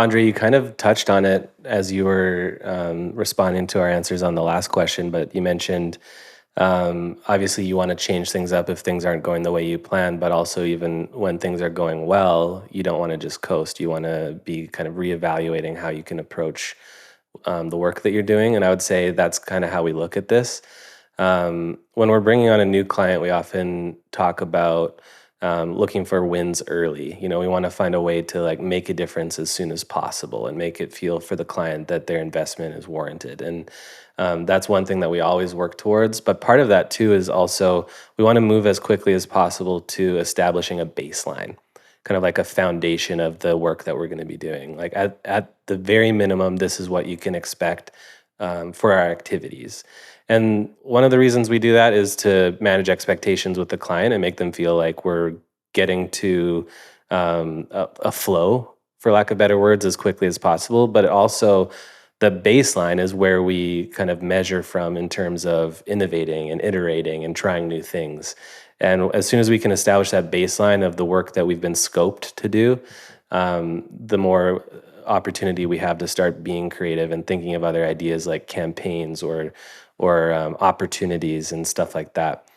Andre, you kind of touched on it as you were responding to our answers on the last question, but you mentioned obviously you want to change things up if things aren't going the way you planned, but also even when things are going well, you don't want to just coast. You want to be kind of reevaluating how you can approach the work that you're doing. And I would say that's kind of how we look at this. When we're bringing on a new client, we often talk about looking for wins early. You know, we want to find a way to like make a difference as soon as possible and make it feel for the client that their investment is warranted. And that's one thing that we always work towards. But part of that too is also we want to move as quickly as possible to establishing a baseline, kind of like a foundation of the work that we're going to be doing. Like at the very minimum, this is what you can expect for our activities. And one of the reasons we do that is to manage expectations with the client and make them feel like we're getting to a flow, for lack of better words, as quickly as possible. But it also, the baseline is where we kind of measure from in terms of innovating and iterating and trying new things. And as soon as we can establish that baseline of the work that we've been scoped to do, the more opportunity we have to start being creative and thinking of other ideas like campaigns or opportunities and stuff like that.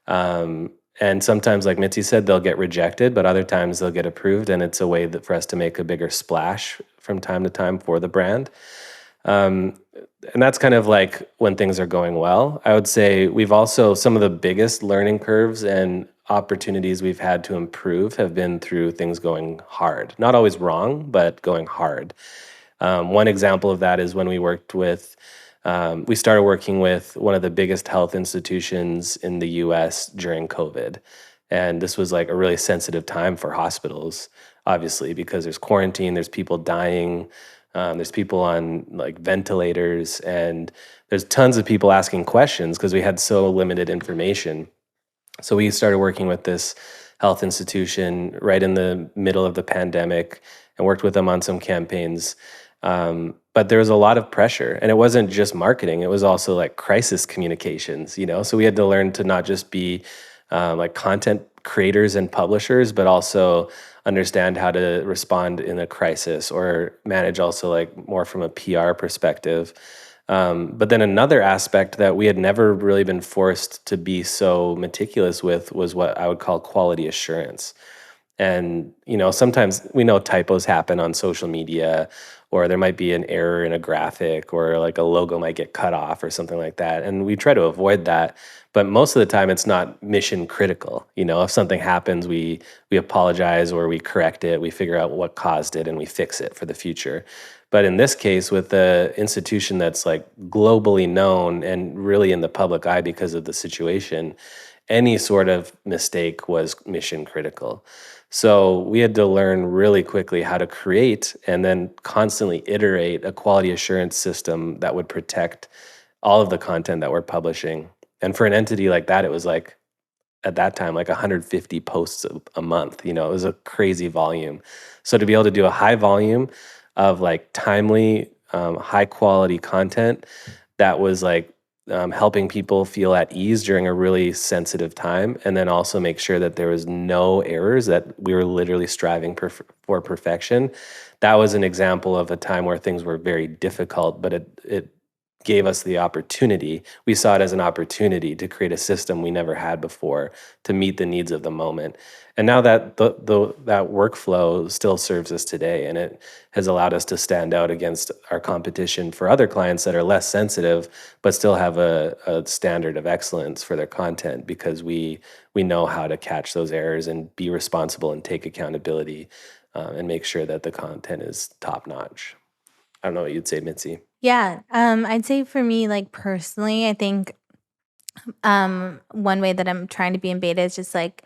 And sometimes, like Mitzi said, they'll get rejected, but other times they'll get approved, and it's a way that for us to make a bigger splash from time to time for the brand. Um, and that's kind of like when things are going well. I would say we've also, some of the biggest learning curves and opportunities we've had to improve have been through things going hard. Not always wrong, but going hard. One example of that is when we started working with one of the biggest health institutions in the US during COVID. And this was like a really sensitive time for hospitals, obviously, because there's quarantine, there's people dying, there's people on like ventilators, and there's tons of people asking questions because we had so limited information. So we started working with this health institution right in the middle of the pandemic and worked with them on some campaigns. But there was a lot of pressure, and it wasn't just marketing, it was also like crisis communications, you know? So we had to learn to not just be like content creators and publishers, but also understand how to respond in a crisis or manage also like more from a PR perspective. But then another aspect that we had never really been forced to be so meticulous with was what I would call quality assurance. And, you know, sometimes we know typos happen on social media, or there might be an error in a graphic, or like a logo might get cut off or something like that. And we try to avoid that. But most of the time it's not mission critical. You know, if something happens, we apologize or we correct it, we figure out what caused it and we fix it for the future. But in this case, with the institution that's like globally known and really in the public eye because of the situation, any sort of mistake was mission critical. So we had to learn really quickly how to create and then constantly iterate a quality assurance system that would protect all of the content that we're publishing. And for an entity like that, it was like at that time like 150 posts a month. You know, it was a crazy volume. So to be able to do a high volume of like timely, high quality content that was like helping people feel at ease during a really sensitive time, and then also make sure that there was no errors, that we were literally striving for perfection. That was an example of a time where things were very difficult, but it gave us the opportunity. We saw it as an opportunity to create a system we never had before to meet the needs of the moment. And now that that workflow still serves us today, and it has allowed us to stand out against our competition for other clients that are less sensitive, but still have a standard of excellence for their content, because we know how to catch those errors and be responsible and take accountability, and make sure that the content is top notch. I don't know what you'd say, Mitzi. Yeah, I'd say for me, like personally, I think one way that I'm trying to be in beta is just like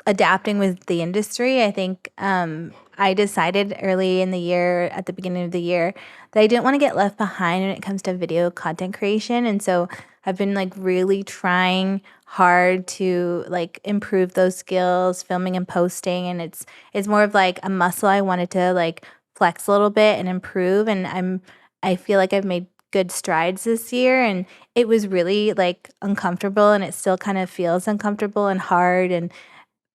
adapting with the industry. I think I decided early in the year, at the beginning of the year, that I didn't want to get left behind when it comes to video content creation, and so I've been like really trying hard to like improve those skills, filming and posting, and it's more of like a muscle I wanted to like flex a little bit and improve, and I feel like I've made good strides this year, and it was really like uncomfortable, and it still kind of feels uncomfortable and hard, and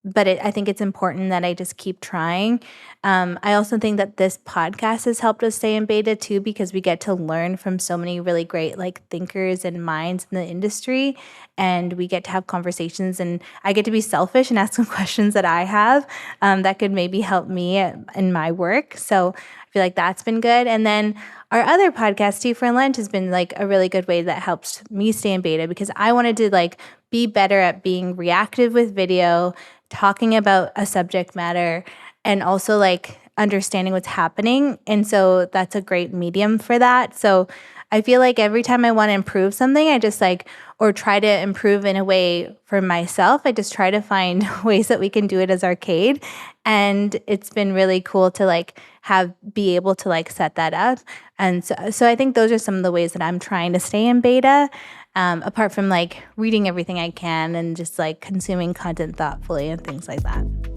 but I think it's important that I just keep trying. I also think that this podcast has helped us stay in beta too, because we get to learn from so many really great like thinkers and minds in the industry, and we get to have conversations, and I get to be selfish and ask some questions that I have that could maybe help me in my work. So I feel like that's been good. And then our other podcast, Tea for Lunch, has been like a really good way that helped me stay in beta, because I wanted to like be better at being reactive with video, talking about a subject matter, and also like understanding what's happening. And so that's a great medium for that. So I feel like every time I want to improve something, I just like, or try to improve in a way for myself, I just try to find ways that we can do it as Arcade. And it's been really cool to like be able to like set that up. And so I think those are some of the ways that I'm trying to stay in beta, apart from like reading everything I can and just like consuming content thoughtfully and things like that.